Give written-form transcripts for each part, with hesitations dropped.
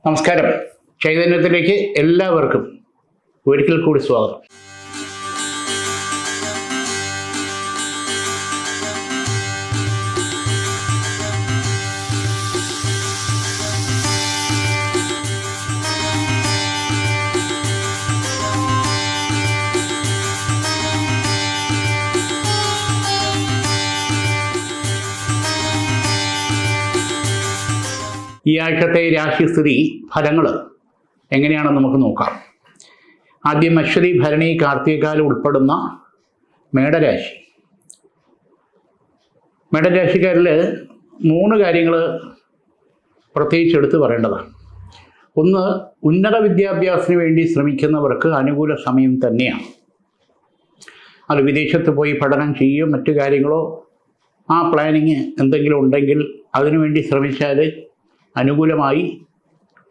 നമസ്കാരം. ചൈതന്യത്തിലേക്ക് എല്ലാവർക്കും ഒരിക്കൽ കൂടി സ്വാഗതം. ഈ ആഴ്ചത്തെ രാശിസ്ഥിതി ഫലങ്ങൾ എങ്ങനെയാണെന്ന് നമുക്ക് നോക്കാം. ആദ്യം അശ്വതി, ഭരണി, കാർത്തികക്കാലം ഉൾപ്പെടുന്ന മേടരാശി. മേടരാശിക്കാരിൽ 3 കാര്യങ്ങൾ പ്രത്യേകിച്ച് എടുത്ത് പറയേണ്ടതാണ്. ഒന്ന്, ഉന്നത വിദ്യാഭ്യാസത്തിന് വേണ്ടി ശ്രമിക്കുന്നവർക്ക് അനുകൂല സമയം തന്നെയാണ്. അത് വിദേശത്ത് പോയി പഠനം ചെയ്യുകയോ മറ്റു കാര്യങ്ങളോ ആ പ്ലാനിങ് എന്തെങ്കിലും ഉണ്ടെങ്കിൽ അതിനുവേണ്ടി ശ്രമിച്ചാൽ അനുകൂലമായി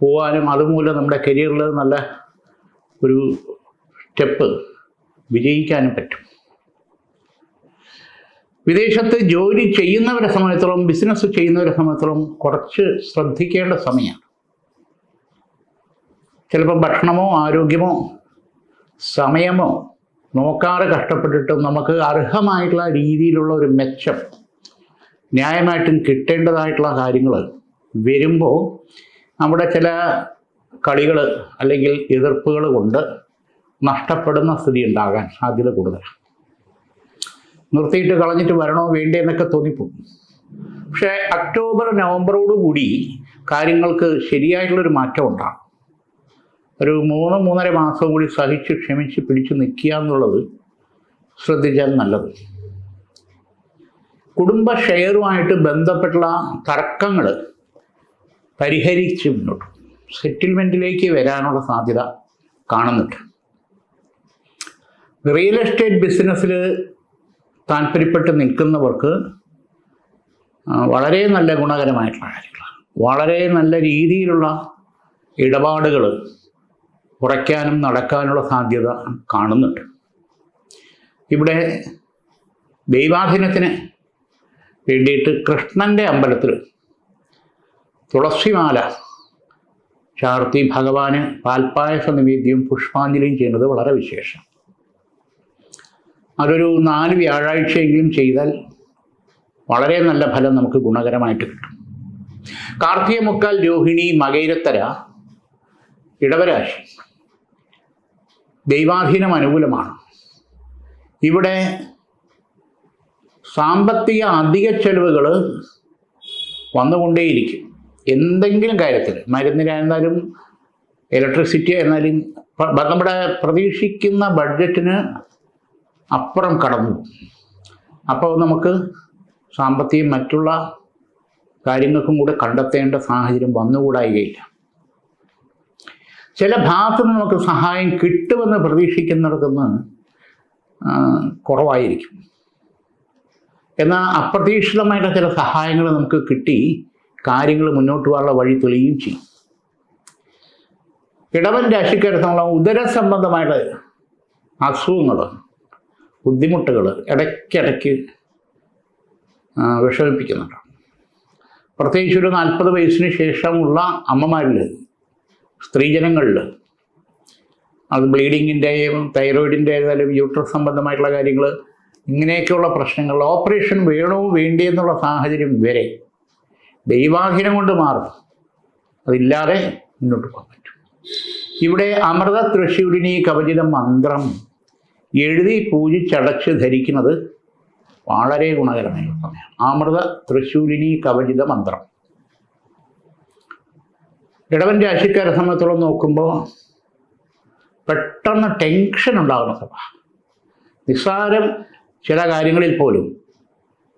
പോകാനും അതുമൂലം നമ്മുടെ കരിയറിൽ നല്ല ഒരു സ്റ്റെപ്പ് വിജയിക്കാനും പറ്റും. വിദേശത്ത് ജോലി ചെയ്യുന്നവരെ സംബന്ധിച്ചിടത്തോളം, ബിസിനസ് ചെയ്യുന്നവരെ സംബന്ധിച്ചിടത്തോളം കുറച്ച് ശ്രദ്ധിക്കേണ്ട സമയമാണ്. ചിലപ്പോൾ ഭക്ഷണമോ ആരോഗ്യമോ സമയമോ നോക്കാതെ കഷ്ടപ്പെട്ടിട്ടും നമുക്ക് അർഹമായിട്ടുള്ള രീതിയിലുള്ള ഒരു മെച്ചം ന്യായമായിട്ടും കിട്ടേണ്ടതായിട്ടുള്ള കാര്യങ്ങൾ വരുമ്പോൾ നമ്മുടെ ചില കളികൾ അല്ലെങ്കിൽ എതിർപ്പുകൾ കൊണ്ട് നഷ്ടപ്പെടുന്ന സ്ഥിതി ഉണ്ടാകാൻ സാധ്യത കൂടുതലാണ്. നിർത്തിയിട്ട് കളഞ്ഞിട്ട് വരണോ വേണ്ടേ എന്നൊക്കെ തോന്നിപ്പോകും. പക്ഷേ ഒക്ടോബർ നവംബറോടുകൂടി കാര്യങ്ങൾക്ക് ശരിയായിട്ടുള്ളൊരു മാറ്റം ഉണ്ടാകും. ഒരു 3-3.5 മാസം കൂടി സഹിച്ച് ക്ഷമിച്ച് പിടിച്ചു നിൽക്കുക എന്നുള്ളത് ശ്രദ്ധിച്ചാൽ നല്ലത്. കുടുംബ ഷെയറുമായിട്ട് ബന്ധപ്പെട്ടുള്ള തർക്കങ്ങൾ പരിഹരിച്ച് മുന്നോട്ട് സെറ്റിൽമെൻറ്റിലേക്ക് വരാനുള്ള സാധ്യത കാണുന്നുണ്ട്. റിയൽ എസ്റ്റേറ്റ് ബിസിനസ്സിൽ താല്പര്യപ്പെട്ട് നിൽക്കുന്നവർക്ക് വളരെ നല്ല ഗുണകരമായിട്ടുള്ള കാര്യങ്ങളാണ്. വളരെ നല്ല രീതിയിലുള്ള ഇടപാടുകൾ കുറയ്ക്കാനും നടക്കാനുള്ള സാധ്യത കാണുന്നുണ്ട്. ഇവിടെ ദൈവാധീനത്തിന് വേണ്ടിയിട്ട് കൃഷ്ണൻ്റെ അമ്പലത്തിൽ തുളസിമാല ചാർത്തി ഭഗവാന് പാൽപ്പായസ നിവേദ്യവും പുഷ്പാഞ്ജലിയും ചെയ്യുന്നത് വളരെ വിശേഷം. അതൊരു 4 വ്യാഴാഴ്ചയെങ്കിലും ചെയ്താൽ വളരെ നല്ല ഫലം നമുക്ക് ഗുണകരമായിട്ട് കിട്ടും. കാർത്തിക മുക്കാൽ, രോഹിണി, മകയിരത്തര, ഇടവരാശി ദൈവാധീനം അനുകൂലമാണ്. ഇവിടെ സാമ്പത്തിക അധിക ചെലവുകൾ വന്നുകൊണ്ടേയിരിക്കും. എന്തെങ്കിലും കാര്യത്തിൽ, മരുന്നിനായിരുന്നാലും ഇലക്ട്രിസിറ്റി ആയിരുന്നാലും നമ്മുടെ പ്രതീക്ഷിക്കുന്ന ബഡ്ജറ്റിന് അപ്പുറം കടന്നു. അപ്പോൾ നമുക്ക് സാമ്പത്തികം മറ്റുള്ള കാര്യങ്ങൾക്കും കൂടെ കണ്ടെത്തേണ്ട സാഹചര്യം വന്നുകൂടായികയില്ല. ചില ഭാഗത്തു നിന്ന് നമുക്ക് സഹായം കിട്ടുമെന്ന് പ്രതീക്ഷിക്കുന്നിടത്തുനിന്ന് കുറവായിരിക്കും. എന്നാൽ അപ്രതീക്ഷിതമായിട്ട് ചില സഹായങ്ങൾ നമുക്ക് കിട്ടി കാര്യങ്ങൾ മുന്നോട്ട് പോകാനുള്ള വഴി തെളിയുകയും ചെയ്യും. ഇടവൻ രാശിക്കാരെ സംബന്ധിച്ച് ഉദര സംബന്ധമായിട്ട് അസുഖങ്ങൾ, ബുദ്ധിമുട്ടുകൾ ഇടയ്ക്കിടയ്ക്ക് വിഷമിപ്പിക്കുന്നുണ്ട്. പ്രത്യേകിച്ച് ഒരു 40 വയസ്സിന് ശേഷമുള്ള അമ്മമാരിൽ, സ്ത്രീജനങ്ങളിൽ അത് ബ്ലീഡിങ്ങിൻ്റെയും തൈറോയിഡിൻ്റെ ആയാലും യൂട്രസ് സംബന്ധമായിട്ടുള്ള കാര്യങ്ങൾ, ഇങ്ങനെയൊക്കെയുള്ള പ്രശ്നങ്ങൾ, ഓപ്പറേഷൻ വേണോ വേണ്ടിയെന്നുള്ള സാഹചര്യം വരെ ദൈവാധീനം കൊണ്ട് മാറും. അതില്ലാതെ മുന്നോട്ട് പോകാൻ പറ്റും. ഇവിടെ അമൃത തൃശൂലിനി കവചിത മന്ത്രം എഴുതി പൂജിച്ചടച്ച് ധരിക്കുന്നത് വളരെ ഗുണകരമായ സമയമാണ്. അമൃത തൃശൂലിനി കവചിത മന്ത്രം ഇടവൻ രാശിക്കാരെ സംബന്ധിച്ചോളം നോക്കുമ്പോൾ പെട്ടെന്ന് ടെൻഷൻ ഉണ്ടാകുന്ന സഭ. നിസ്സാരം ചില കാര്യങ്ങളിൽ പോലും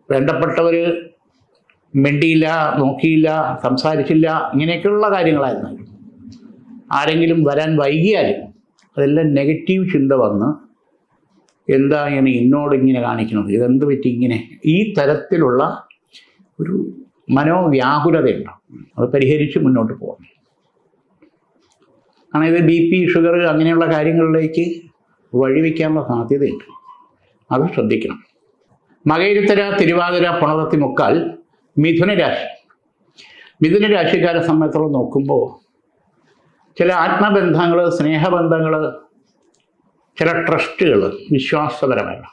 വേണ്ടപ്പെട്ടവർ മിണ്ടിയില്ല, നോക്കിയില്ല, സംസാരിച്ചില്ല, ഇങ്ങനെയൊക്കെയുള്ള കാര്യങ്ങളായിരുന്നാലും ആരെങ്കിലും വരാൻ വൈകിയാലും അതെല്ലാം നെഗറ്റീവ് ചിന്ത വന്ന് എന്താ ഇങ്ങനെ ഇന്നോടിങ്ങനെ കാണിക്കുന്നത്, ഇതെന്ത് പറ്റി ഇങ്ങനെ, ഈ തരത്തിലുള്ള ഒരു മനോവ്യാകുലതയുണ്ടാവും. അത് പരിഹരിച്ച് മുന്നോട്ട് പോകണം. കാരണം ഇത് BP, ഷുഗർ അങ്ങനെയുള്ള കാര്യങ്ങളിലേക്ക് വഴിവെക്കാനുള്ള സാധ്യതയുണ്ട്. അത് ശ്രദ്ധിക്കണം. മകയിരത്തര, തിരുവാതിര, പുണർത്തി, മുക്കാൽ മിഥുന രാശി. മിഥുന രാശിക്കാരെ സംബന്ധിച്ചോളം നോക്കുമ്പോൾ ചില ആത്മബന്ധങ്ങൾ, സ്നേഹബന്ധങ്ങൾ, ചില ട്രസ്റ്റുകൾ വിശ്വാസപരമല്ല,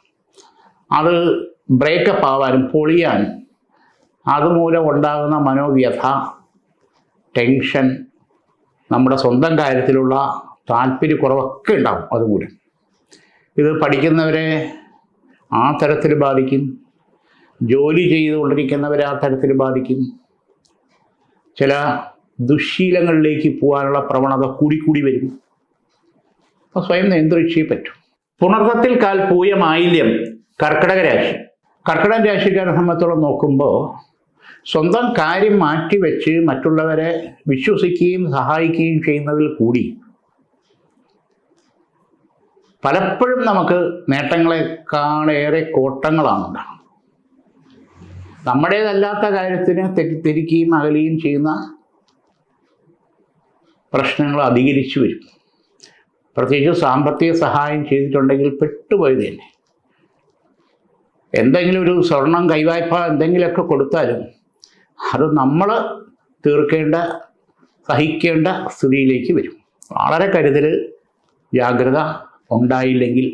അത് ബ്രേക്കപ്പ് ആവാനും പൊളിയാനും അതുമൂലം ഉണ്ടാകുന്ന മനോവ്യഥ, ടെൻഷൻ, നമ്മുടെ സ്വന്തം കാര്യത്തിലുള്ള താല്പര്യക്കുറവൊക്കെ ഉണ്ടാകും അതുമൂലം. ഇത് പഠിക്കുന്നവരെ ആ തരത്തിൽ ബാധിക്കും, ജോലി ചെയ്തുകൊണ്ടിരിക്കുന്നവരെ ആ തരത്തിൽ ബാധിക്കും. ചില ദുശ്ശീലങ്ങളിലേക്ക് പോകാനുള്ള പ്രവണത കൂടി വരും. അപ്പോൾ സ്വയം നിയന്ത്രിച്ചേ പറ്റും. പുണർത്തത്തിൽ കാൽ പൂയം ആയില്യം കർക്കിടക രാശി. കർക്കിടക രാശിക്കാരെ സംബന്ധിച്ചോളം നോക്കുമ്പോൾ സ്വന്തം കാര്യം മാറ്റിവെച്ച് മറ്റുള്ളവരെ വിശ്വസിക്കുകയും സഹായിക്കുകയും ചെയ്യുന്നതിൽ കൂടി പലപ്പോഴും നമുക്ക് നേട്ടങ്ങളെക്കാളേറെ കോട്ടങ്ങളാണ് ഉണ്ടാകുന്നത്. നമ്മുടേതല്ലാത്ത കാര്യത്തിന് തെറ്റിദ്ധരിക്കുകയും അകലുകയും ചെയ്യുന്ന പ്രശ്നങ്ങൾ അധികരിച്ചു വരും. പ്രത്യേകിച്ച് സാമ്പത്തിക സഹായം ചെയ്തിട്ടുണ്ടെങ്കിൽ പെട്ടുപോയത് തന്നെ. എന്തെങ്കിലും ഒരു സ്വർണം, കൈവായ്പ എന്തെങ്കിലുമൊക്കെ കൊടുത്താലും അത് നമ്മൾ തീർക്കേണ്ട, സഹിക്കേണ്ട സ്ഥിതിയിലേക്ക് വരും. വളരെ കരുതൽ, ജാഗ്രത ഉണ്ടായില്ലെങ്കിൽ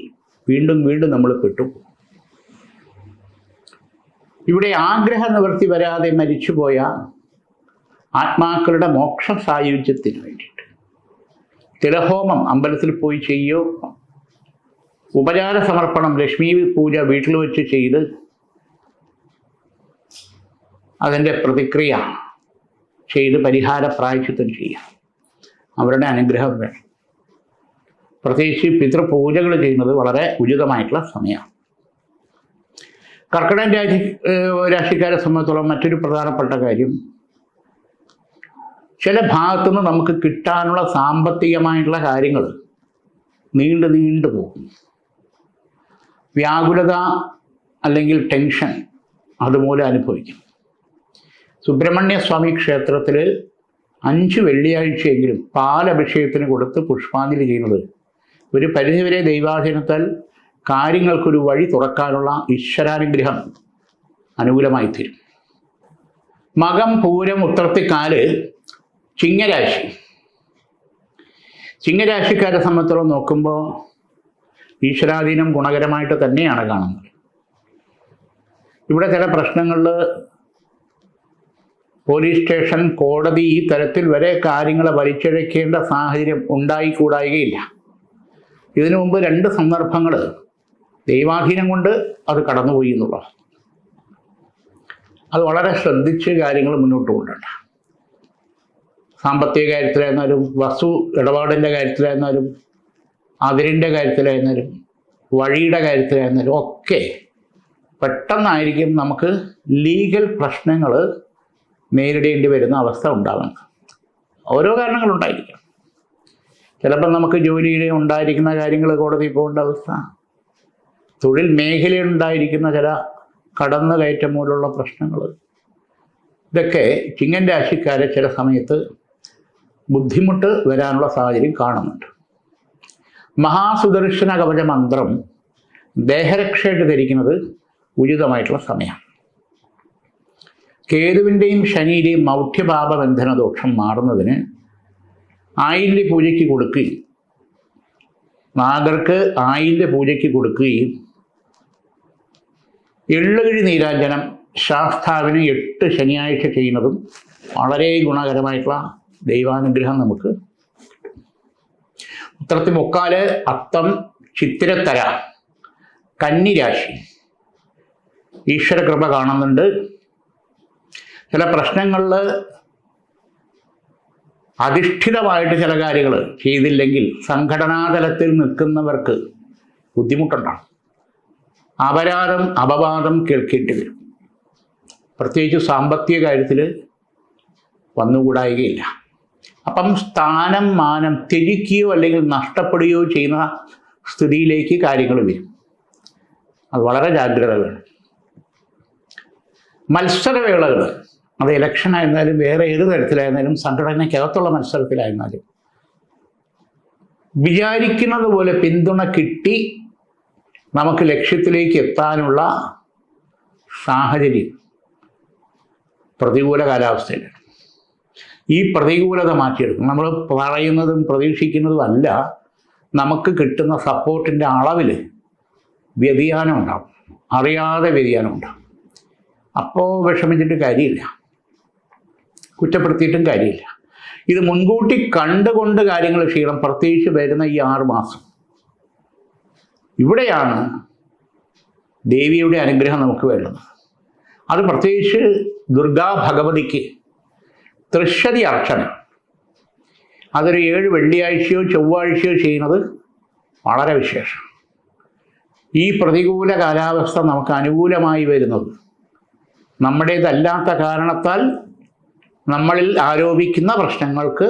വീണ്ടും നമ്മൾ പെട്ടു. ഇവിടെ ആഗ്രഹ നിവൃത്തി വരാതെ മരിച്ചുപോയ ആത്മാക്കളുടെ മോക്ഷ സായുജ്യത്തിന് വേണ്ടിയിട്ട് തിലഹോമം അമ്പലത്തിൽ പോയി ചെയ്യോ, ഉപചാര സമർപ്പണം, ലക്ഷ്മി പൂജ വീട്ടിൽ വെച്ച് ചെയ്ത് അതിൻ്റെ പ്രതിക്രിയ ചെയ്ത് പരിഹാര പ്രായശ്ചിത്തം ചെയ്യാം. അവരുടെ അനുഗ്രഹം വേണം. പ്രത്യേകിച്ച് പിതൃപൂജകൾ ചെയ്യുന്നത് വളരെ ഉചിതമായിട്ടുള്ള സമയമാണ്. കർക്കിടക രാശിക്കാരെ സംബന്ധിച്ചോളം മറ്റൊരു പ്രധാനപ്പെട്ട കാര്യം, ചില ഭാഗത്തുനിന്ന് നമുക്ക് കിട്ടാനുള്ള സാമ്പത്തികമായിട്ടുള്ള കാര്യങ്ങൾ നീണ്ടു പോകും. വ്യാകുലത അല്ലെങ്കിൽ ടെൻഷൻ അതുമൂലം അനുഭവിക്കും. സുബ്രഹ്മണ്യ സ്വാമി ക്ഷേത്രത്തിൽ 5 വെള്ളിയാഴ്ചയെങ്കിലും പാലഭിഷേകത്തിന് കൊടുത്ത് പുഷ്പാഞ്ജലി ചെയ്യുന്നത് ഒരു പരിധിവരെ ദൈവാധീനത്താൽ കാര്യങ്ങൾക്കൊരു വഴി തുറക്കാനുള്ള ഈശ്വരാനുഗ്രഹം അനുകൂലമായി തീരും. മകം, പൂരം, ഉത്രത്തിക്കാല് ചിങ്ങരാശി. ചിങ്ങരാശിക്കാരെ സംബന്ധിച്ചോളം നോക്കുമ്പോൾ ഈശ്വരാധീനം ഗുണകരമായിട്ട് തന്നെയാണ് കാണുന്നത്. ഇവിടെ ചില പ്രശ്നങ്ങളിൽ പോലീസ് സ്റ്റേഷൻ, കോടതി ഈ തരത്തിൽ വരെ കാര്യങ്ങളെ വലിച്ചിഴക്കേണ്ട സാഹചര്യം ഉണ്ടായിക്കൂടായികയില്ല. ഇതിനു മുമ്പ് 2 സന്ദർഭങ്ങൾ ദൈവാധീനം കൊണ്ട് അത് കടന്നുപോയി എന്നുള്ളത്. അത് വളരെ ശ്രദ്ധിച്ച് കാര്യങ്ങൾ മുന്നോട്ട് കൊണ്ടുപോകണം. സാമ്പത്തിക കാര്യത്തിലായിരുന്നാലും, വസ്തു ഇടപാടിൻ്റെ കാര്യത്തിലായിരുന്നാലും, അതിരിൻ്റെ കാര്യത്തിലായിരുന്നാലും, വഴിയുടെ കാര്യത്തിലായിരുന്നാലും ഒക്കെ പെട്ടെന്നായിരിക്കും നമുക്ക് ലീഗൽ പ്രശ്നങ്ങൾ നേരിടേണ്ടി വരുന്ന അവസ്ഥ ഉണ്ടാകുന്നത്. ഓരോ കാരണങ്ങളുണ്ടായിരിക്കും. ചിലപ്പോൾ നമുക്ക് ജോലിയിൽ ഉണ്ടായിരിക്കുന്ന കാര്യങ്ങൾ കോടതിയിൽ പോകേണ്ട അവസ്ഥ, തൊഴിൽ മേഖലയിൽ ഉണ്ടായിരിക്കുന്ന ചില കടന്നുകയറ്റം മൂലമുള്ള പ്രശ്നങ്ങൾ, ഇതൊക്കെ ചിങ്ങൻ രാശിക്കാരെ ചില സമയത്ത് ബുദ്ധിമുട്ട് വരാനുള്ള സാഹചര്യം കാണുന്നുണ്ട്. മഹാസുദർശന കവച മന്ത്രം ദേഹരക്ഷയായിട്ട് ധരിക്കുന്നത് ഉചിതമായിട്ടുള്ള സമയമാണ്. കേതുവിൻ്റെയും ശനിയുടെയും മൗഢ്യപാപ ബന്ധന ദോഷം മാറുന്നതിന് ആയില്യ പൂജയ്ക്ക് കൊടുക്കുകയും, നാഗർക്ക് ആയില്യ പൂജയ്ക്ക് കൊടുക്കുകയും, എള്ളുകിഴി നീരാഞ്ജനം ശാസ്താവിന് 8 ശനിയാഴ്ച ചെയ്യുന്നതും വളരെ ഗുണകരമായിട്ടുള്ള ദൈവാനുഗ്രഹം നമുക്ക്. ഉത്രത്തിമുക്കാല്, അത്തം, ചിത്തിരത്തര കന്നിരാശി. ഈശ്വരകൃപ കാണുന്നുണ്ട്. ചില പ്രശ്നങ്ങളിൽ അധിഷ്ഠിതമായിട്ട് ചില കാര്യങ്ങൾ ചെയ്തില്ലെങ്കിൽ സംഘടനാതലത്തിൽ നിൽക്കുന്നവർക്ക് ബുദ്ധിമുട്ടുണ്ടാകും. അപരാധം, അപവാദം കേൾക്കേണ്ടി വരും. പ്രത്യേകിച്ച് സാമ്പത്തിക കാര്യത്തിൽ വന്നുകൂടായികയില്ല. അപ്പം സ്ഥാനം, മാനം ത്യജിക്കുകയോ അല്ലെങ്കിൽ നഷ്ടപ്പെടുകയോ ചെയ്യുന്ന സ്ഥിതിയിലേക്ക് കാര്യങ്ങൾ വരും. അത് വളരെ ജാഗ്രത വേണം. മത്സരവേളകൾ, അത് ഇലക്ഷനായിരുന്നാലും വേറെ ഏത് തരത്തിലായിരുന്നാലും സംഘടനയ്ക്കകത്തുള്ള മത്സരത്തിലായിരുന്നാലും വിചാരിക്കുന്നത് പോലെ പിന്തുണ കിട്ടി നമുക്ക് ലക്ഷ്യത്തിലേക്ക് എത്താനുള്ള സാഹചര്യം പ്രതികൂല കാലാവസ്ഥയിലാണ്. ഈ പ്രതികൂലത മാറ്റിയെടുക്കും. നമ്മൾ പറയുന്നതും പ്രതീക്ഷിക്കുന്നതും അല്ല, നമുക്ക് കിട്ടുന്ന സപ്പോർട്ടിൻ്റെ അളവിൽ വ്യതിയാനം ഉണ്ടാകും, അറിയാതെ വ്യതിയാനം ഉണ്ടാകും. അപ്പോൾ വിഷമിച്ചിട്ട് കാര്യമില്ല, കുറ്റപ്പെടുത്തിയിട്ടും കാര്യമില്ല. ഇത് മുൻകൂട്ടി കണ്ടുകൊണ്ട് കാര്യങ്ങൾ ചെയ്യണം. പ്രത്യേകിച്ച് വരുന്ന ഈ 6 മാസം ഇവിടെയാണ് ദേവിയുടെ അനുഗ്രഹം നമുക്ക് വേണ്ടത്. അത് പ്രത്യേകിച്ച് ദുർഗാ ഭഗവതിക്ക് തൃശ്ശതി അർച്ചന, അതൊരു 7 വെള്ളിയാഴ്ചയോ ചൊവ്വാഴ്ചയോ ചെയ്യുന്നത് വളരെ വിശേഷം. ഈ പ്രതികൂല കാലാവസ്ഥ നമുക്ക് അനുകൂലമായി വരുന്നത് നമ്മുടേതല്ലാത്ത കാരണത്താൽ നമ്മളിൽ ആരോപിക്കുന്ന പ്രശ്നങ്ങൾക്ക്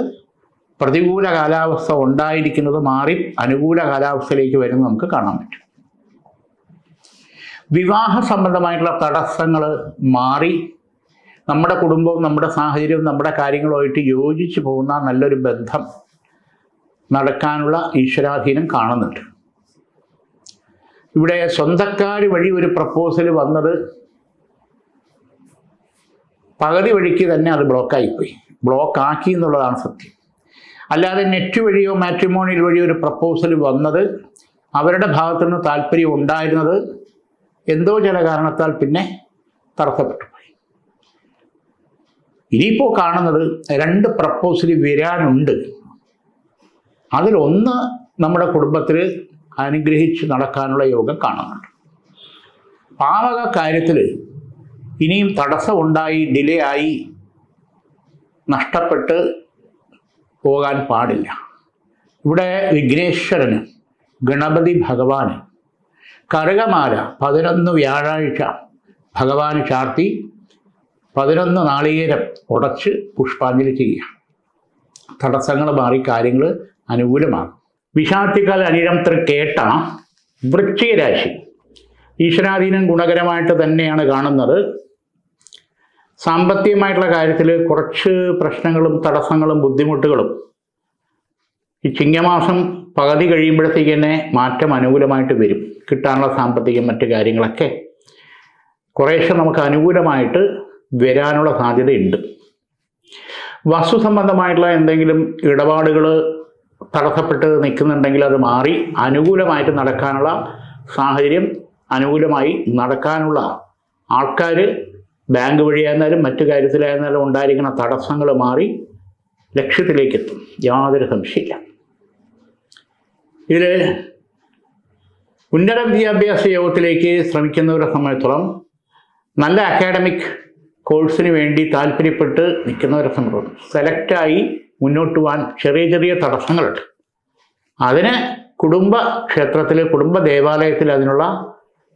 പ്രതികൂല കാലാവസ്ഥ ഉണ്ടായിരിക്കുന്നത് മാറി അനുകൂല കാലാവസ്ഥയിലേക്ക് വരുന്നത് നമുക്ക് കാണാൻ പറ്റും. വിവാഹ സംബന്ധമായിട്ടുള്ള തടസ്സങ്ങൾ മാറി നമ്മുടെ കുടുംബവും നമ്മുടെ സാഹചര്യവും നമ്മുടെ കാര്യങ്ങളുമായിട്ട് യോജിച്ച് പോകുന്ന നല്ലൊരു ബന്ധം നടക്കാനുള്ള ഈശ്വരാധീനം കാണുന്നുണ്ട്. ഇവിടെ സ്വന്തക്കാർ വഴി ഒരു പ്രപ്പോസൽ വന്നത് പകുതി വഴിക്ക് തന്നെ അത് ബ്ലോക്കായിപ്പോയി. ബ്ലോക്കാക്കി എന്നുള്ളതാണ് സത്യം. അല്ലാതെ നെറ്റ് വഴിയോ മാട്രിമോണിയൽ വഴിയോ ഒരു പ്രപ്പോസൽ വന്നത് അവരുടെ ഭാഗത്തു നിന്ന് താല്പര്യം ഉണ്ടായിരുന്നത് എന്തോ ചില കാരണത്താൽ പിന്നെ തടസ്സപ്പെട്ടു പോയി. ഇനിയിപ്പോൾ കാണുന്നത് 2 പ്രപ്പോസൽ വരാനുണ്ട്. അതിലൊന്ന് നമ്മുടെ കുടുംബത്തിൽ അനുഗ്രഹിച്ച് നടക്കാനുള്ള യോഗം കാണുന്നുണ്ട്. പാവക കാര്യത്തിൽ ഇനിയും തടസ്സമുണ്ടായി, ഡിലേ ആയി, നഷ്ടപ്പെട്ട് പോകാൻ പാടില്ല. ഇവിടെ വിഘ്നേശ്വരന്, ഗണപതി ഭഗവാന് കറുകമാല 11 വ്യാഴാഴ്ച ഭഗവാന് ചാർത്തി 11 നാളികേരം ഉടച്ച് പുഷ്പാഞ്ജലി ചെയ്യുക. തടസ്സങ്ങൾ മാറി കാര്യങ്ങൾ അനുകൂലമാകും. വിഷാത്തിക്കാൽ അനിഴം തൃക്കേട്ട വൃശ്ചിക രാശി ഈശ്വരാധീനം ഗുണകരമായിട്ട് തന്നെയാണ് കാണുന്നത്. സാമ്പത്തികമായിട്ടുള്ള കാര്യത്തിൽ കുറച്ച് പ്രശ്നങ്ങളും തടസ്സങ്ങളും ബുദ്ധിമുട്ടുകളും ഈ ചിങ്ങമാസം പകുതി കഴിയുമ്പോഴത്തേക്ക് തന്നെ മാറ്റം അനുകൂലമായിട്ട് വരും. കിട്ടാനുള്ള സാമ്പത്തികം മറ്റു കാര്യങ്ങളൊക്കെ കുറേശ്ശെ നമുക്ക് അനുകൂലമായിട്ട് വരാനുള്ള സാധ്യതയുണ്ട്. വസ്തു സംബന്ധമായിട്ടുള്ള എന്തെങ്കിലും ഇടപാടുകൾ തടസ്സപ്പെട്ട് നിൽക്കുന്നുണ്ടെങ്കിൽ അത് മാറി അനുകൂലമായിട്ട് നടക്കാനുള്ള സാഹചര്യം, അനുകൂലമായി നടക്കാനുള്ള ആൾക്കാർ ബാങ്ക് വഴിയായിരുന്നാലും മറ്റു കാര്യത്തിലായിരുന്നാലും ഉണ്ടായിരിക്കുന്ന തടസ്സങ്ങൾ മാറി ലക്ഷ്യത്തിലേക്ക് എത്തും, യാതൊരു സംശയമില്ല. ഇതിൽ ഉന്നത വിദ്യാഭ്യാസ യോഗത്തിലേക്ക് ശ്രമിക്കുന്നവരെ സംബന്ധിച്ചിടത്തോളം നല്ല അക്കാഡമിക് കോഴ്സിന് വേണ്ടി താല്പര്യപ്പെട്ട് നിൽക്കുന്നവരെ സംബന്ധിച്ചിടത്തോളം സെലക്റ്റായി മുന്നോട്ട് പോകാൻ ചെറിയ ചെറിയ തടസ്സങ്ങളുണ്ട്. അതിന് കുടുംബ ക്ഷേത്രത്തിൽ, കുടുംബ ദേവാലയത്തിൽ അതിനുള്ള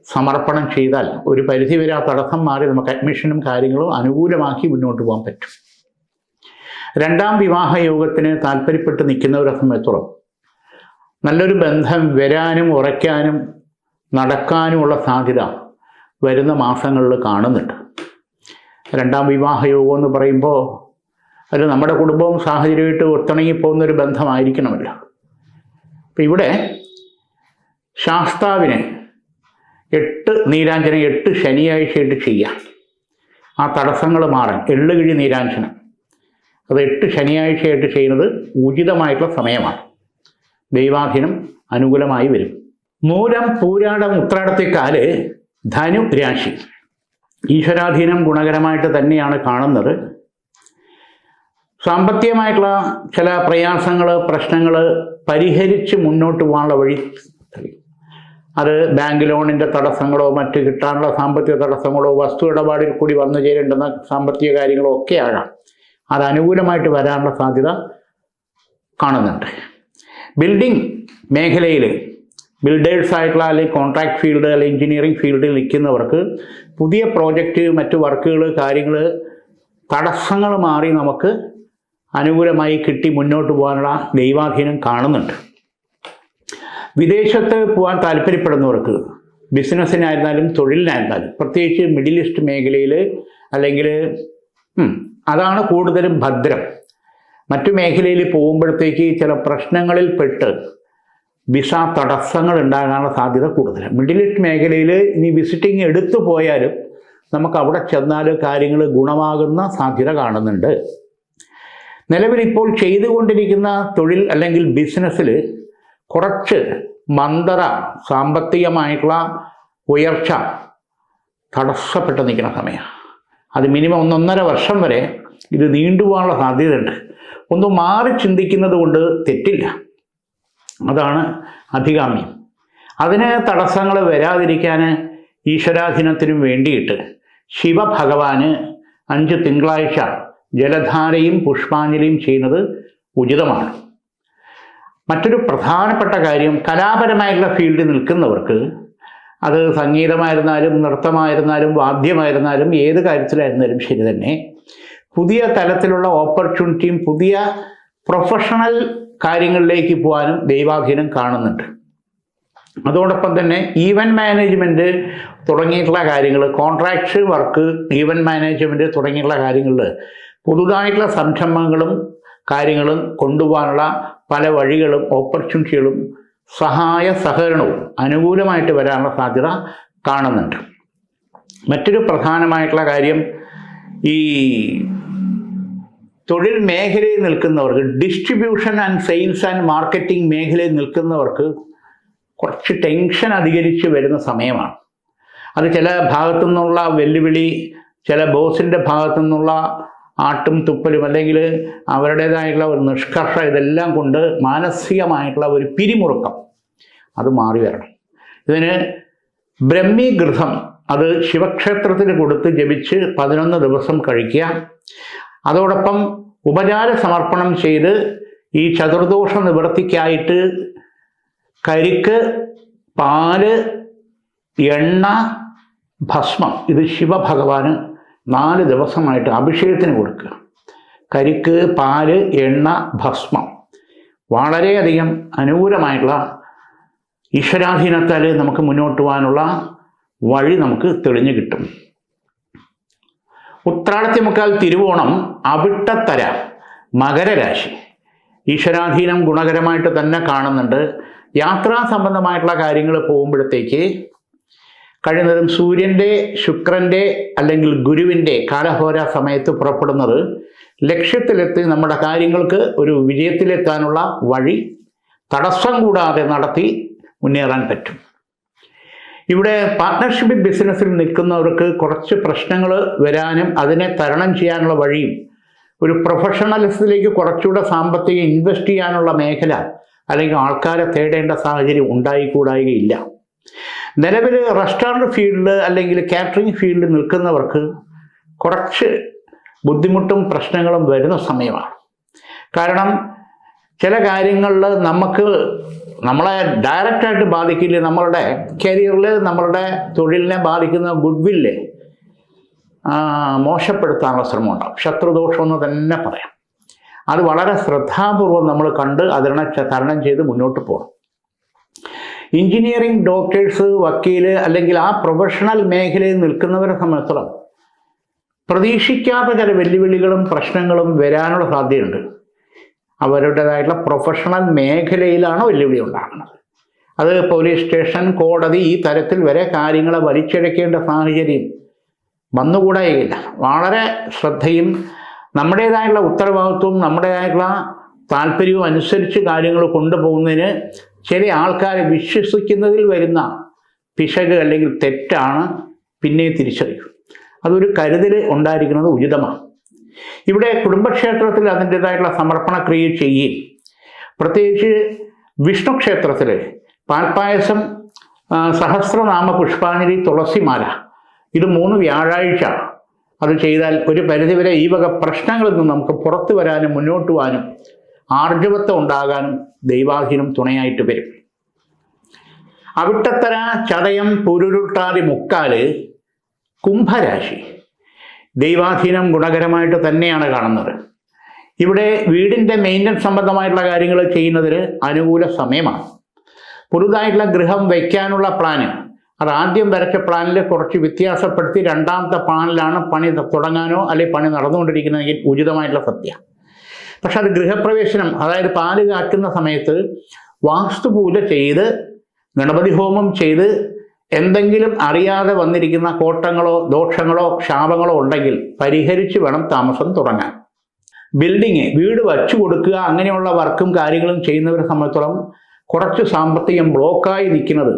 സമർപ്പണം ചെയ്താൽ ഒരു പരിധിവരെ ആ തടസ്സം മാറി നമുക്ക് അഡ്മിഷനും കാര്യങ്ങളും അനുകൂലമാക്കി മുന്നോട്ട് പോകാൻ പറ്റും. 2ാം വിവാഹ യോഗത്തിന് താല്പര്യപ്പെട്ട് നിൽക്കുന്നവരെ സംബന്ധിച്ചിടത്തോളം നല്ലൊരു ബന്ധം വരാനും ഉറയ്ക്കാനും നടക്കാനുമുള്ള സാധ്യത വരുന്ന മാസങ്ങളിൽ കാണുന്നുണ്ട്. 2ാം വിവാഹ യോഗം എന്ന് പറയുമ്പോൾ അത് നമ്മുടെ കുടുംബവും സാഹചര്യമായിട്ട് ഒത്തിണങ്ങിപ്പോകുന്നൊരു ബന്ധമായിരിക്കണമല്ലോ. അപ്പം ഇവിടെ ശാസ്താവിന് 8 നീരാഞ്ജനം 8 ശനിയാഴ്ചയായിട്ട് ചെയ്യാം. ആ തടസ്സങ്ങൾ മാറാൻ എള്ളുകിഴി നീരാഞ്ജനം അത് 8 ശനിയാഴ്ചയായിട്ട് ചെയ്യുന്നത് ഉചിതമായിട്ടുള്ള സമയമാണ്. ദൈവാധീനം അനുകൂലമായി വരും. മൂലം പൂരാടം ഉത്രാടത്തേക്കാല് ധനു രാശി ഈശ്വരാധീനം ഗുണകരമായിട്ട് തന്നെയാണ് കാണുന്നത്. സാമ്പത്തികമായിട്ടുള്ള ചില പ്രയാസങ്ങൾ, പ്രശ്നങ്ങൾ പരിഹരിച്ച് മുന്നോട്ട് പോകാനുള്ള വഴി, അത് ബാങ്ക് ലോണിൻ്റെ തടസ്സങ്ങളോ മറ്റ് കിട്ടാനുള്ള സാമ്പത്തിക തടസ്സങ്ങളോ വസ്തു ഇടപാടിൽ കൂടി വന്നു ചേരേണ്ടുന്ന സാമ്പത്തിക കാര്യങ്ങളോ ഒക്കെ ആകാം. അത് അനുകൂലമായിട്ട് വരാനുള്ള സാധ്യത കാണുന്നുണ്ട്. ബിൽഡിംഗ് മേഖലയിൽ ബിൽഡേഴ്സായിട്ടുള്ള അല്ലെങ്കിൽ കോൺട്രാക്ട് ഫീൽഡ് അല്ലെങ്കിൽ എഞ്ചിനീയറിംഗ് ഫീൽഡിൽ നിൽക്കുന്നവർക്ക് പുതിയ പ്രോജക്റ്റ്, മറ്റ് വർക്കുകൾ, കാര്യങ്ങൾ തടസ്സങ്ങൾ മാറി നമുക്ക് അനുകൂലമായി കിട്ടി മുന്നോട്ട് പോകാനുള്ള ദൈവാധീനം കാണുന്നുണ്ട്. വിദേശത്ത് പോകാൻ താല്പര്യപ്പെടുന്നവർക്ക് ബിസിനസ്സിനായിരുന്നാലും തൊഴിലിനായിരുന്നാലും പ്രത്യേകിച്ച് മിഡിൽ ഈസ്റ്റ് മേഖലയിൽ അല്ലെങ്കിൽ അതാണ് കൂടുതലും ഭദ്രം. മറ്റു മേഖലയിൽ പോകുമ്പോഴത്തേക്ക് ചില പ്രശ്നങ്ങളിൽ പെട്ട് വിസ തടസ്സങ്ങൾ ഉണ്ടാകാനുള്ള സാധ്യത കൂടുതലാണ്. മിഡിൽ ഈസ്റ്റ് മേഖലയിൽ ഇനി വിസിറ്റിംഗ് എടുത്തു പോയാലും നമുക്ക് അവിടെ ചെന്നാൽ കാര്യങ്ങൾ ഗുണമാകുന്ന സാധ്യത കാണുന്നുണ്ട്. നിലവിൽ ഇപ്പോൾ ചെയ്തുകൊണ്ടിരിക്കുന്ന തൊഴിൽ അല്ലെങ്കിൽ ബിസിനസ്സിൽ കുറച്ച് മന്ദത, സാമ്പത്തികമായിട്ടുള്ള ഉയർച്ച തടസ്സപ്പെട്ട് നിൽക്കുന്ന സമയമാണ്. അത് മിനിമം 1.5 വർഷം വരെ ഇത് നീണ്ടുപോകാനുള്ള സാധ്യതയുണ്ട്. ഒന്ന് മാറി ചിന്തിക്കുന്നത് കൊണ്ട് തെറ്റില്ല. അതാണ് അഭികാമ്യം. അതിന് തടസ്സങ്ങൾ വരാതിരിക്കാൻ ഈശ്വരാധീനത്തിനും വേണ്ടിയിട്ട് ശിവഭഗവാന് 5 തിങ്കളാഴ്ച ജലധാരയും പുഷ്പാഞ്ജലിയും ചെയ്യുന്നത് ഉചിതമാണ്. മറ്റൊരു പ്രധാനപ്പെട്ട കാര്യം, കലാപരമായിട്ടുള്ള ഫീൽഡിൽ നിൽക്കുന്നവർക്ക്, അത് സംഗീതമായിരുന്നാലും നൃത്തമായിരുന്നാലും വാദ്യമായിരുന്നാലും ഏത് കാര്യത്തിലായിരുന്നാലും ശരി തന്നെ, പുതിയ തലത്തിലുള്ള ഓപ്പർച്യൂണിറ്റിയും പുതിയ പ്രൊഫഷണൽ കാര്യങ്ങളിലേക്ക് പോകാനും ദൈവാധീനം കാണുന്നുണ്ട്. അതോടൊപ്പം തന്നെ ഈവൻറ്റ് മാനേജ്മെൻറ്റ് തുടങ്ങിയിട്ടുള്ള കാര്യങ്ങൾ, കോൺട്രാക്ട് വർക്ക്, ഈവൻറ്റ് മാനേജ്മെൻറ്റ് തുടങ്ങിയിട്ടുള്ള കാര്യങ്ങളിൽ പുതുതായിട്ടുള്ള സംരംഭങ്ങളും കാര്യങ്ങളും കൊണ്ടുപോകാനുള്ള പല വഴികളും ഓപ്പർച്യൂണിറ്റികളും സഹായ സഹകരണവും അനുകൂലമായിട്ട് വരാനുള്ള സാധ്യത കാണുന്നുണ്ട്. മറ്റൊരു പ്രധാനമായിട്ടുള്ള കാര്യം, ഈ തൊഴിൽ മേഖലയിൽ നിൽക്കുന്നവർക്ക്, distribution and sales and marketing മേഖലയിൽ നിൽക്കുന്നവർക്ക് കുറച്ച് ടെൻഷൻ അധികരിച്ച് വരുന്ന സമയമാണ്. അത് ചില ഭാഗത്തു നിന്നുള്ള വെല്ലുവിളി, ചില ബോസിൻ്റെ ഭാഗത്തു നിന്നുള്ള ആട്ടും തുപ്പലും, അല്ലെങ്കിൽ അവരുടേതായിട്ടുള്ള ഒരു നിഷ്കർഷ, ഇതെല്ലാം കൊണ്ട് മാനസികമായിട്ടുള്ള ഒരു പിരിമുറുക്കം അത് മാറി വരണം. ഇതിന് ബ്രഹ്മീഘൃതം അത് ശിവക്ഷേത്രത്തിന് കൊടുത്ത് ജപിച്ച് 11 ദിവസം കഴിക്കുക. അതോടൊപ്പം ഉപചാര സമർപ്പണം ചെയ്ത് ഈ ചതുർദോഷ നിവൃത്തിക്കായിട്ട് കരിക്ക്, പാല്, എണ്ണ, ഭസ്മം ഇത് ശിവഭഗവാന് 4 ദിവസമായിട്ട് അഭിഷേകത്തിന് കൊടുക്കുക. കരിക്ക്, പാല്, എണ്ണ, ഭസ്മം വളരെയധികം അനുകൂലമായിട്ടുള്ള ഈശ്വരാധീനത്താൽ നമുക്ക് മുന്നോട്ട് പോകാനുള്ള വഴി നമുക്ക് തെളിഞ്ഞു കിട്ടും. ഉത്രാടത്തിമുക്കാൽ തിരുവോണം, അവിട്ടത്തര, മകരരാശി ഈശ്വരാധീനം ഗുണകരമായിട്ട് തന്നെ കാണുന്നുണ്ട്. യാത്രാ സംബന്ധമായിട്ടുള്ള കാര്യങ്ങൾ പോകുമ്പോഴത്തേക്ക് കഴിയുന്നതും സൂര്യൻ്റെ, ശുക്രൻ്റെ അല്ലെങ്കിൽ ഗുരുവിൻ്റെ കാലഹോര സമയത്ത് പുറപ്പെടുന്നത് ലക്ഷ്യത്തിലെത്തി നമ്മുടെ കാര്യങ്ങൾക്ക് ഒരു വിജയത്തിലെത്താനുള്ള വഴി തടസ്സം കൂടാതെ നടത്തി മുന്നേറാൻ പറ്റും. ഇവിടെ പാർട്ട്ണർഷിപ്പ് ബിസിനസ്സിൽ നിൽക്കുന്നവർക്ക് കുറച്ച് പ്രശ്നങ്ങൾ വരാനും അതിനെ തരണം ചെയ്യാനുള്ള വഴിയും, ഒരു പ്രൊഫഷണലിസത്തിലേക്ക് കുറച്ചുകൂടെ സാമ്പത്തികം ഇൻവെസ്റ്റ് ചെയ്യാനുള്ള മേഖല അല്ലെങ്കിൽ ആൾക്കാരെ തേടേണ്ട സാഹചര്യം ഉണ്ടായിക്കൂടായികയില്ല. നിലവിൽ റെസ്റ്റോറൻറ്റ് ഫീൽഡ് അല്ലെങ്കിൽ കാറ്ററിംഗ് ഫീൽഡിൽ നിൽക്കുന്നവർക്ക് കുറച്ച് ബുദ്ധിമുട്ടും പ്രശ്നങ്ങളും വരുന്ന സമയമാണ്. കാരണം ചില കാര്യങ്ങളിൽ നമ്മളെ ഡയറക്റ്റായിട്ട് ബാധിക്കില്ല, നമ്മളുടെ കരിയറിൽ നമ്മളുടെ തൊഴിലിനെ ബാധിക്കുന്ന ഗുഡ്വില്ല് മോശപ്പെടുത്താനുള്ള ശ്രമം ഉണ്ടാകും. ശത്രുദോഷം എന്ന് തന്നെ പറയാം. അത് വളരെ ശ്രദ്ധാപൂർവം നമ്മൾ കണ്ട് അതിനെ തരണം ചെയ്ത് മുന്നോട്ട് പോകണം. എഞ്ചിനീയറിംഗ്, ഡോക്ടേഴ്സ്, വക്കീല് അല്ലെങ്കിൽ ആ പ്രൊഫഷണൽ മേഖലയിൽ നിൽക്കുന്നവരെ സംബന്ധിച്ചിടത്തോളം പ്രതീക്ഷിക്കാത്ത ചില വെല്ലുവിളികളും പ്രശ്നങ്ങളും വരാനുള്ള സാധ്യതയുണ്ട്. അവരുടേതായിട്ടുള്ള പ്രൊഫഷണൽ മേഖലയിലാണ് വെല്ലുവിളി ഉണ്ടാകുന്നത്. അത് പോലീസ് സ്റ്റേഷൻ, കോടതി ഈ തരത്തിൽ വരെ കാര്യങ്ങളെ വലിച്ചിഴക്കേണ്ട സാഹചര്യം വന്നുകൂടായില്ല. വളരെ ശ്രദ്ധയും നമ്മുടേതായുള്ള ഉത്തരവാദിത്വവും നമ്മുടേതായിട്ടുള്ള താല്പര്യവും അനുസരിച്ച് കാര്യങ്ങൾ കൊണ്ടുപോകുന്നതിന് ചില ആൾക്കാരെ വിശ്വസിക്കുന്നതിൽ വരുന്ന പിശക് അല്ലെങ്കിൽ തെറ്റാണ് പിന്നെ തിരിച്ചറിയും. അതൊരു കരുതൽ ഉണ്ടായിരിക്കുന്നത് ഉചിതമാണ്. ഇവിടെ കുടുംബക്ഷേത്രത്തിൽ അതിൻ്റെതായിട്ടുള്ള സമർപ്പണ ക്രിയ ചെയ്യുകയും പ്രത്യേകിച്ച് വിഷ്ണു ക്ഷേത്രത്തിൽ പാൽപ്പായസം, സഹസ്രനാമ പുഷ്പാഞ്ജലി, തുളസിമാല ഇത് 3 വ്യാഴാഴ്ച അത് ചെയ്താൽ ഒരു പരിധിവരെ ഈ വക പ്രശ്നങ്ങളിൽ നിന്ന് നമുക്ക് പുറത്തു വരാനും മുന്നോട്ട് പോകാനും ആർജവത്വം ഉണ്ടാകാനും ദൈവാധീനം തുണയായിട്ട് വരും. അവിട്ടത്തര, ചതയം, പുരുരുട്ടാതി, മുക്കാല്, കുംഭരാശി ദൈവാധീനം ഗുണകരമായിട്ട് തന്നെയാണ് കാണുന്നത്. ഇവിടെ വീടിൻ്റെ മെയിൻ്റനൻസ് സംബന്ധമായിട്ടുള്ള കാര്യങ്ങൾ ചെയ്യുന്നതിന് അനുകൂല സമയമാണ്. പുതുതായിട്ടുള്ള ഗൃഹം വയ്ക്കാനുള്ള പ്ലാന് അത് ആദ്യം വരച്ച പ്ലാനിൽ കുറച്ച് വ്യത്യാസപ്പെടുത്തി രണ്ടാമത്തെ പ്ലാനിലാണ് പണി തുടങ്ങാനോ അല്ലെങ്കിൽ പണി നടന്നുകൊണ്ടിരിക്കുന്നതെങ്കിൽ ഉചിതമായിട്ടുള്ള സത്യം. പക്ഷെ അത് ഗൃഹപ്രവേശനം, അതായത് പാല് കാക്കുന്ന സമയത്ത് വാസ്തുപൂജ ചെയ്ത് ഗണപതി ഹോമം ചെയ്ത് എന്തെങ്കിലും അറിയാതെ വന്നിരിക്കുന്ന കോട്ടങ്ങളോ ദോഷങ്ങളോ ശാപങ്ങളോ ഉണ്ടെങ്കിൽ പരിഹരിച്ച് വേണം താമസം തുടങ്ങാൻ. വീട് വച്ചു കൊടുക്കുക അങ്ങനെയുള്ള വർക്കും കാര്യങ്ങളും ചെയ്യുന്നവരെ സംബന്ധിച്ചോളം കുറച്ച് സാമ്പത്തികം ബ്ലോക്കായി നിൽക്കുന്നത്,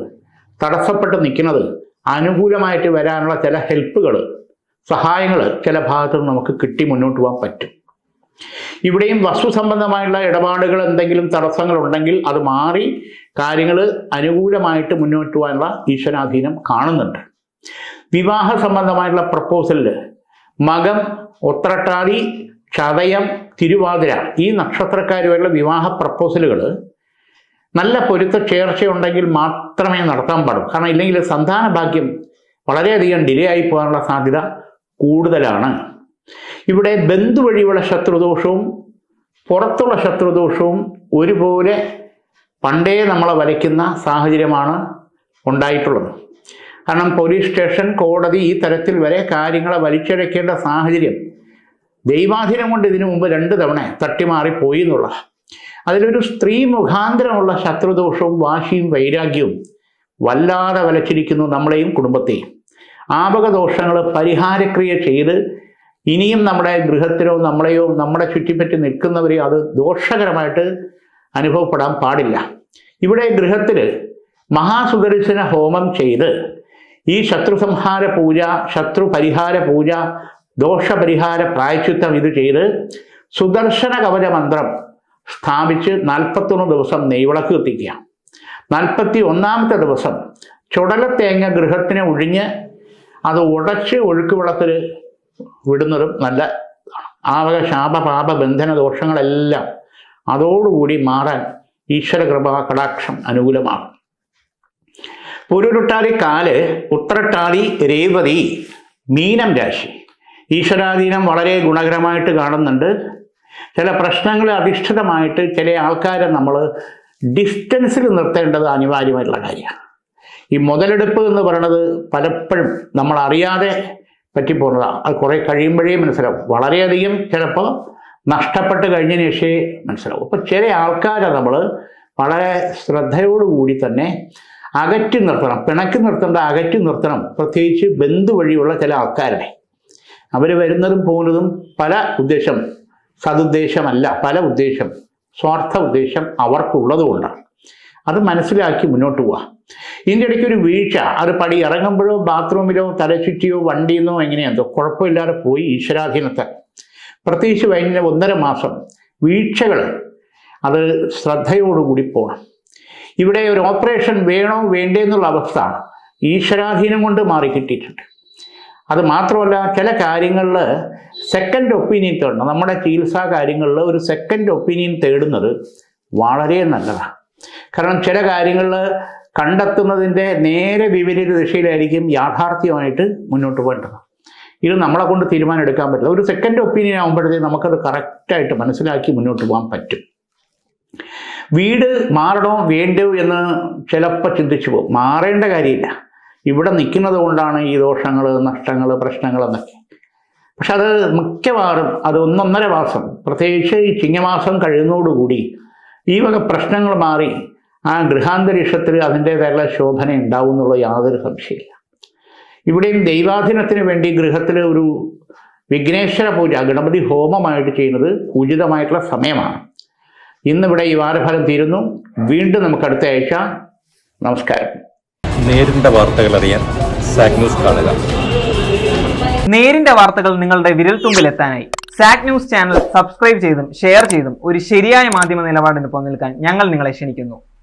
തടസ്സപ്പെട്ട് നിൽക്കുന്നത്, അനുകൂലമായിട്ട് വരാനുള്ള ചില ഹെൽപ്പുകൾ, സഹായങ്ങൾ ചില ഭാഗത്ത് നിന്ന് നമുക്ക് കിട്ടി മുന്നോട്ട് പോകാൻ പറ്റും. ഇവിടെയും വസ്തു സംബന്ധമായുള്ള ഇടപാടുകൾ എന്തെങ്കിലും തടസ്സങ്ങൾ ഉണ്ടെങ്കിൽ അത് മാറി കാര്യങ്ങൾ അനുകൂലമായിട്ട് മുന്നോട്ട് പോകാനുള്ള ഈശ്വരാധീനം കാണുന്നുണ്ട്. വിവാഹ സംബന്ധമായിട്ടുള്ള പ്രപ്പോസലിൽ മകം, ഉത്രട്ടാതി, ചതയം, തിരുവാതിര ഈ നക്ഷത്രക്കാരുമായിട്ടുള്ള വിവാഹ പ്രപ്പോസലുകൾ നല്ല പൊരുത്ത ചേർച്ചയുണ്ടെങ്കിൽ മാത്രമേ നടത്താൻ പാടും. കാരണം ഇല്ലെങ്കിൽ സന്താന ഭാഗ്യം വളരെയധികം ഡിലേ ആയി പോകാനുള്ള സാധ്യത കൂടുതലാണ്. ഇവിടെ ബന്ധു വഴിയുള്ള ശത്രുദോഷവും പുറത്തുള്ള ശത്രുദോഷവും ഒരുപോലെ പണ്ടേ നമ്മളെ വലയ്ക്കുന്ന സാഹചര്യമാണ് ഉണ്ടായിട്ടുള്ളത്. കാരണം പോലീസ് സ്റ്റേഷൻ, കോടതി ഈ തരത്തിൽ വരെ കാര്യങ്ങളെ വലിച്ചിഴക്കേണ്ട സാഹചര്യം ദൈവാധീനം കൊണ്ട് ഇതിനു മുമ്പ് 2 തവണ തട്ടിമാറിപ്പോയി എന്നുള്ള. അതിലൊരു സ്ത്രീ മുഖാന്തരമുള്ള ശത്രുദോഷവും വാശിയും വൈരാഗ്യവും വല്ലാതെ വലച്ചിരിക്കുന്നു നമ്മളെയും കുടുംബത്തെയും. ആപകദോഷങ്ങൾ പരിഹാരക്രിയ ചെയ്ത് ഇനിയും നമ്മുടെ ഗൃഹത്തിലോ നമ്മളെയോ നമ്മുടെ ചുറ്റിപ്പറ്റി നിൽക്കുന്നവരെയോ അത് ദോഷകരമായിട്ട് അനുഭവപ്പെടാൻ പാടില്ല. ഇവിടെ ഗൃഹത്തിൽ മഹാസുദർശന ഹോമം ചെയ്ത് ഈ ശത്രുസംഹാര പൂജ, ശത്രു പരിഹാര പൂജ, ദോഷപരിഹാര പ്രായശ്ചിത്തം ഇത് ചെയ്ത് സുദർശന കവച മന്ത്രം സ്ഥാപിച്ച് 41 ദിവസം നെയ്വിളക്ക് കത്തിക്കുക. 41ാമത്തെ ദിവസം ചുടലത്തേങ്ങ ഗൃഹത്തിനെ ഒഴിഞ്ഞ് അത് ഉടച്ച് ഒഴുക്ക് വെള്ളത്തിൽ വിടുന്നതും നല്ല ആവക ശാപ പാപ ബന്ധന ദോഷങ്ങളെല്ലാം അതോടുകൂടി മാറാൻ ഈശ്വര കൃപ കടാക്ഷം അനുകൂലമാകും. പുരുരുട്ടാതി 4, ഉത്രട്ടാതി, രേവതി, മീനം രാശി ഈശ്വരാധീനം വളരെ ഗുണകരമായിട്ട് കാണുന്നുണ്ട്. ചില പ്രശ്നങ്ങളെ അധിഷ്ഠിതമായിട്ട് ചില ആൾക്കാരെ നമ്മൾ ഡിസ്റ്റൻസിൽ നിർത്തേണ്ടത് അനിവാര്യമായിട്ടുള്ള കാര്യമാണ്. ഈ മുതലെടുപ്പ് എന്ന് പറയുന്നത് പലപ്പോഴും നമ്മൾ അറിയാതെ പറ്റിപ്പോകുന്നതാണ്. അത് കുറേ കഴിയുമ്പോഴേ മനസ്സിലാവും. വളരെയധികം ചിലപ്പോൾ നഷ്ടപ്പെട്ട് കഴിഞ്ഞതിന് ശേഷമേ മനസ്സിലാവും. അപ്പോൾ ചില ആൾക്കാരെ നമ്മൾ വളരെ ശ്രദ്ധയോടുകൂടി തന്നെ അകറ്റി നിർത്തണം. പിണക്കി നിർത്തേണ്ട അകറ്റി നിർത്തണം. പ്രത്യേകിച്ച് ബന്ധു വഴിയുള്ള ചില ആൾക്കാരുടെ അവർ വരുന്നതും പോകുന്നതും പല ഉദ്ദേശം, സതുദ്ദേശമല്ല, പല ഉദ്ദേശം, സ്വാർത്ഥ ഉദ്ദേശം അവർക്കുള്ളത് കൊണ്ടാണ്. അത് മനസ്സിലാക്കി മുന്നോട്ട് പോവുക. ഇതിൻ്റെ ഇടയ്ക്ക് ഒരു വീഴ്ച, അത് പടി ഇറങ്ങുമ്പോഴോ ബാത്റൂമിലോ തലചുറ്റിയോ വണ്ടിയിൽ നിന്നോ എങ്ങനെയാന്തോ കുഴപ്പമില്ലാതെ പോയി ഈശ്വരാധീനത്തെ പ്രത്യേകിച്ച് കഴിഞ്ഞ 1.5 മാസം വീഴ്ചകൾ അത് ശ്രദ്ധയോടുകൂടി പോകണം. ഇവിടെ ഒരു ഓപ്പറേഷൻ വേണോ വേണ്ടേ എന്നുള്ള അവസ്ഥ ഈശ്വരാധീനം കൊണ്ട് മാറിക്കിട്ടിയിട്ടുണ്ട്. അത് മാത്രമല്ല ചില കാര്യങ്ങളിൽ സെക്കൻഡ് ഒപ്പീനിയൻ തേടണം. നമ്മുടെ ചികിത്സാ കാര്യങ്ങളിൽ ഒരു സെക്കൻഡ് ഒപ്പീനിയൻ തേടുന്നത് വളരെ നല്ലതാണ്. കാരണം ചില കാര്യങ്ങളിൽ കണ്ടെത്തുന്നതിൻ്റെ നേരെ വിപരീത ദിശയിലായിരിക്കും യാഥാർത്ഥ്യമായിട്ട് മുന്നോട്ട് പോകേണ്ടത്. ഇത് നമ്മളെ കൊണ്ട് തീരുമാനം എടുക്കാൻ പറ്റില്ല. ഒരു സെക്കൻഡ് ഒപ്പീനിയൻ ആകുമ്പോഴത്തേക്ക് നമുക്കത് കറക്റ്റായിട്ട് മനസ്സിലാക്കി മുന്നോട്ട് പോകാൻ പറ്റും. വീട് മാറണോ വേണ്ടോ എന്ന് ചിലപ്പോൾ ചിന്തിച്ചു പോകും. മാറേണ്ട കാര്യമില്ല. ഇവിടെ നിൽക്കുന്നത് കൊണ്ടാണ് ഈ ദോഷങ്ങൾ, നഷ്ടങ്ങൾ, പ്രശ്നങ്ങൾ എന്നൊക്കെ. പക്ഷെ അത് മിക്കവാറും അത് 1.5 മാസം, പ്രത്യേകിച്ച് ഈ ചിങ്ങമാസം കഴിയുന്നതോടുകൂടി ഈ വക പ്രശ്നങ്ങൾ മാറി ആ ഗൃഹാന്തരീക്ഷത്തിൽ അതിൻ്റേതായുള്ള ശോഭന ഉണ്ടാവും എന്നുള്ള യാതൊരു സംശയമില്ല. ഇവിടെയും ദൈവാധീനത്തിന് വേണ്ടി ഗൃഹത്തിൽ ഒരു വിഘ്നേശ്വര പൂജ, ഗണപതി ഹോമമായിട്ട് ചെയ്യുന്നത് ഉചിതമായിട്ടുള്ള സമയമാണ്. ഇന്നിവിടെ ഈ വാരഫലം തീരുന്നു. വീണ്ടും നമുക്ക് അടുത്ത ആഴ്ച. നമസ്കാരം. നേരിന്റെ വാർത്തകൾ അറിയാൻ സാക് ന്യൂസ് കാണുക. നേരിന്റെ വാർത്തകൾ നിങ്ങളുടെ വിരൽത്തുമ്പിലെത്താനായി സാക് ന്യൂസ് ചാനൽ സബ്സ്ക്രൈബ് ചെയ്തും ഷെയർ ചെയ്തും ഒരു ശരിയായ മാധ്യമ നിലപാടിന് പോകാൻ ഞങ്ങൾ നിങ്ങളെ ക്ഷണിക്കുന്നു.